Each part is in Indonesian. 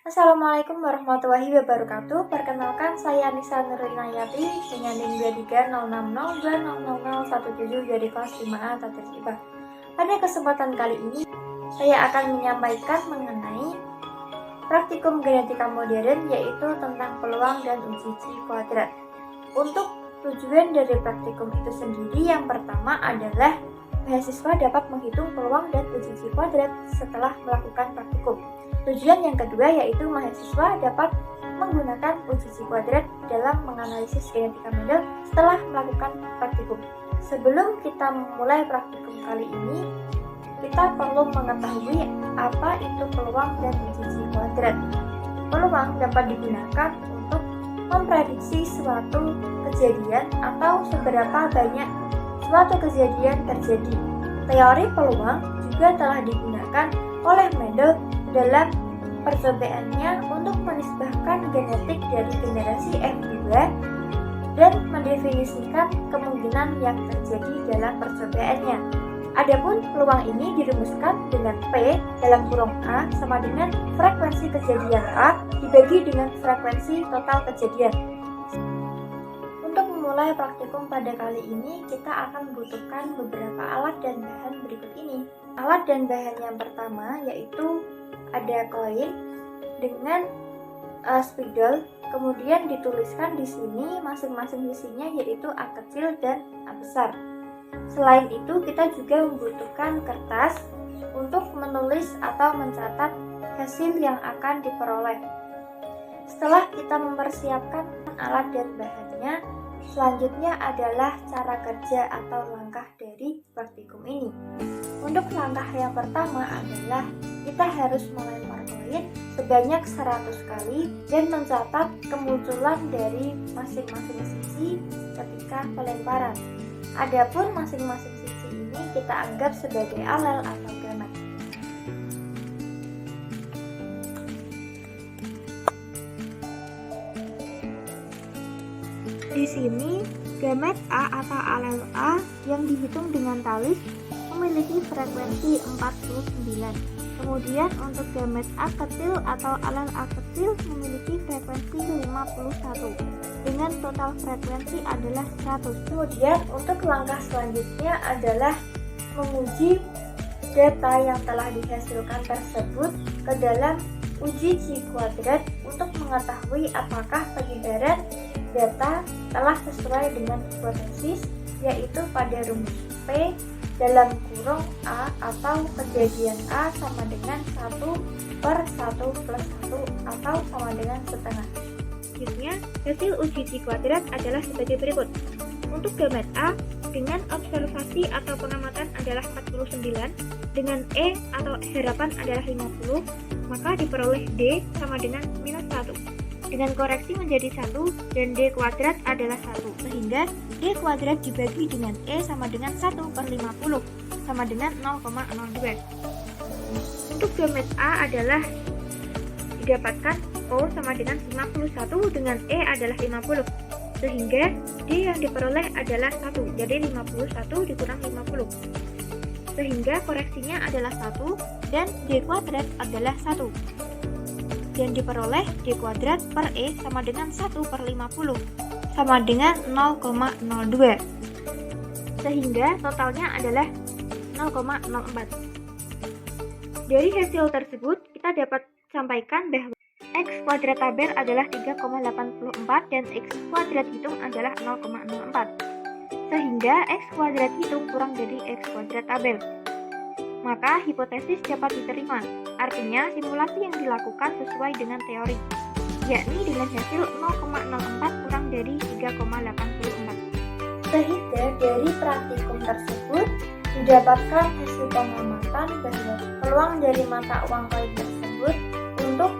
Assalamualaikum warahmatullahi wabarakatuh. Perkenalkan, saya Nisa Nurlinayati dengan NIM 2306020017 dari kelas 5A Tata IPA. Pada kesempatan kali ini, saya akan menyampaikan mengenai praktikum genetika modern, yaitu tentang peluang dan uji G-kuadrat. Untuk tujuan dari praktikum itu sendiri, yang pertama adalah mahasiswa dapat menghitung peluang dan uji G-kuadrat setelah melakukan praktikum. Tujuan yang kedua yaitu mahasiswa dapat menggunakan uji G-kuadrat dalam menganalisis genetika model setelah melakukan praktikum. Sebelum kita memulai praktikum kali ini, kita perlu mengetahui apa itu peluang dan uji G-kuadrat. Peluang dapat digunakan untuk memprediksi suatu kejadian atau seberapa banyak suatu kejadian terjadi. Teori peluang juga telah digunakan oleh Mendel dalam percobaannya untuk menisbahkan genetik dari generasi F2 dan mendefinisikan kemungkinan yang terjadi dalam percobaannya. Adapun peluang ini dirumuskan dengan P dalam kurung A sama dengan frekuensi kejadian A dibagi dengan frekuensi total kejadian. Untuk memulai praktikum pada kali ini, kita akan membutuhkan beberapa alat dan bahan berikut ini. Alat dan bahan yang pertama yaitu ada koin dengan spidol, kemudian dituliskan di sini masing-masing isinya yaitu A kecil dan A besar. Selain itu, kita juga membutuhkan kertas untuk menulis atau mencatat hasil yang akan diperoleh. Setelah kita mempersiapkan alat dan bahannya, selanjutnya adalah cara kerja atau langkah dari praktikum ini. Untuk langkah yang pertama adalah kita harus melempar koin sebanyak 100 kali dan mencatat kemunculan dari masing-masing sisi ketika pelemparan. Adapun masing-masing sisi ini kita anggap sebagai alel atau gamet. Di sini, gamet A atau alel A yang dihitung dengan talis memiliki frekuensi 49. Kemudian untuk gamet A kecil atau alel A kecil memiliki frekuensi 51 dengan total frekuensi adalah 100. Kemudian untuk langkah selanjutnya adalah menguji data yang telah dihasilkan tersebut ke dalam uji G-kuadrat untuk mengetahui apakah penyebaran data telah sesuai dengan hipotesis, yaitu pada rumus P dalam kurung A atau kejadian A sama dengan 1/1 plus 1 atau sama dengan setengah. Selanjutnya, hasil uji G-kuadrat adalah sebagai berikut. Untuk gamet A, dengan observasi atau pengamatan adalah 49, dengan E atau harapan adalah 50, maka diperoleh D sama dengan minus 1. Dengan koreksi menjadi 1 dan D kuadrat adalah 1, sehingga D kuadrat dibagi dengan E sama dengan 1/50 sama dengan 0,02. Untuk gamet A adalah didapatkan O sama dengan 51 dengan E adalah 50, sehingga D yang diperoleh adalah 1, jadi 51 dikurang 50, sehingga koreksinya adalah 1 dan D kuadrat adalah 1. Dan diperoleh D kuadrat per E sama dengan 1/50 sama dengan 0,02, sehingga totalnya adalah 0,04. Dari hasil tersebut kita dapat sampaikan bahwa X kuadrat tabel adalah 3,84 dan X kuadrat hitung adalah 0,04, sehingga X kuadrat hitung kurang dari X kuadrat tabel. Maka hipotesis dapat diterima, artinya simulasi yang dilakukan sesuai dengan teori, yakni dengan hasil 0,04 kurang dari 3,84. Sehingga dari praktikum tersebut didapatkan hasil pengamatan bahwa peluang dari mata uang koin tersebut untuk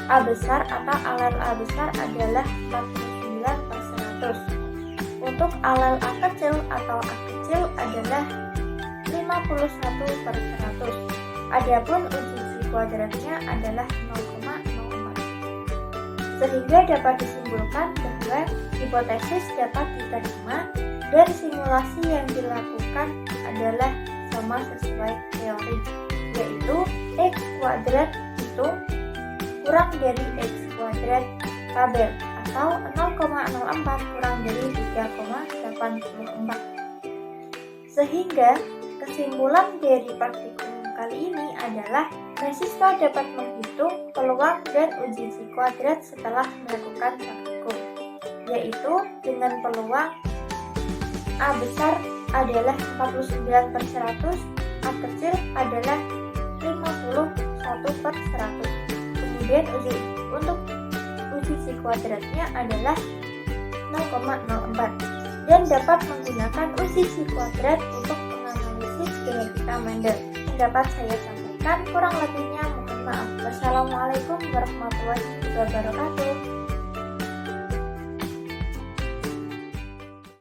A besar atau alel A besar adalah 49/100. Untuk alel A kecil atau A kecil adalah 51/100. Adapun uji G-kuadratnya adalah 0,04. Sehingga dapat disimpulkan bahwa hipotesis dapat diterima dan simulasi yang dilakukan adalah sama sesuai teori, yaitu X kuadrat hitung kurang dari X kuadrat tabel atau 0,04 kurang dari 3,84. Sehingga kesimpulan dari praktikum kali ini adalah mahasiswa dapat menghitung peluang dan uji C kuadrat setelah melakukan praktikum, yaitu dengan peluang A besar adalah 49/100, A kecil adalah 51/100. Kemudian untuk uji C kuadratnya adalah 0,04 dan dapat menggunakan uji C kuadrat untuk menganalisis genetika Mendel. Dapat saya sampaikan, kurang lebihnya mohon maaf. Wassalamualaikum warahmatullahi wabarakatuh.